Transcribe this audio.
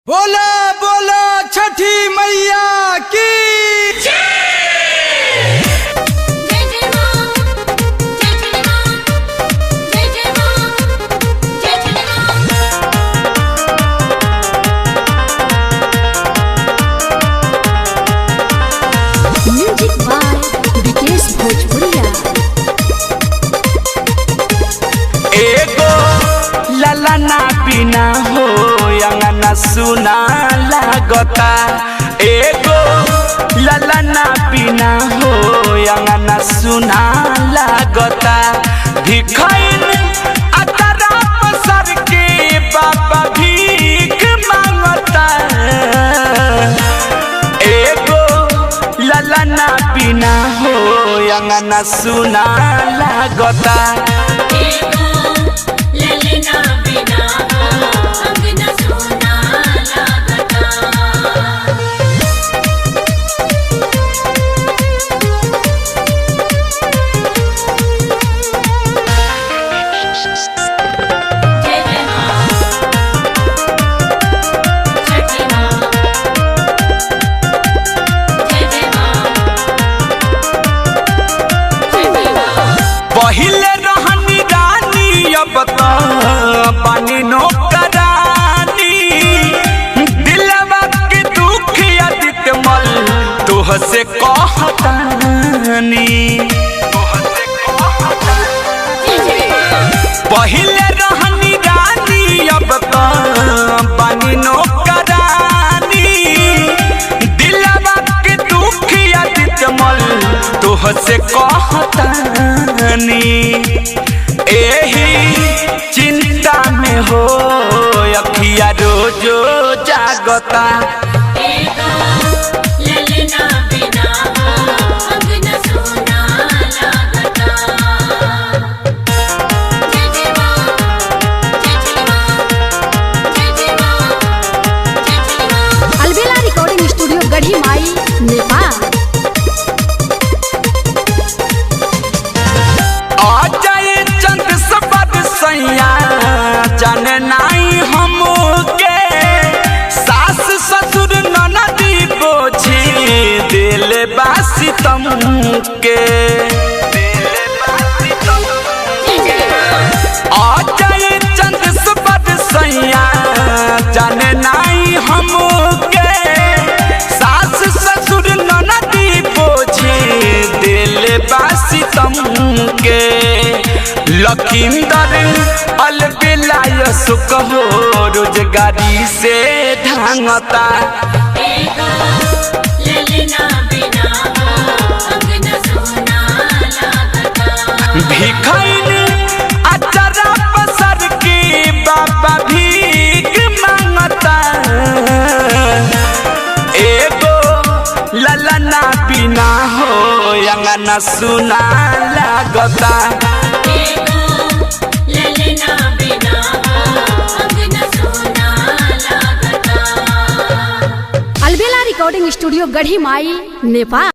बोला बोला छठी मैया की म्यूजिक बाय विकेश भोजपुरिया। एगो ललना बिना हो अंगना सुना लागता। एगो ललना बिना हो अंगना सुना लागता। भिखाइन अतरा पसर के बाबा भीख मांगता। एगो ललना बिना हो अंगना सुना लागता। पहिले रहनी रानी अब तो पानी नौकरानी। दिलवा के दुख यादित मल तोह से कहतानी। पहिले रहनी रानी अब तो पानी नौकरानी। दिलवा के दुख यादित मल तोह से कहतानी। एही चिंता में हो अखिया रोजो जागता। अलबेला रिकॉर्डिंग स्टूडियो गढ़ी माई नेपाल। चंद सबद सैया जाने नाई हमके। सास ससुर ननदी बोझी दिल बासी तमके। चंद सबद सैया जाने नाई हमके। सास ससुर ननदी बोझी दिल बासी तमके। लखींदर अलबेला सुख हो रोजगारी से ढांगता। भिखाइन अचरा पसर के बाबा भीख मांगता। एगो ललना बिना हो अंगना सुना लागता। अलबेला रिकॉर्डिंग स्टूडियो गढ़ी माई नेपाल।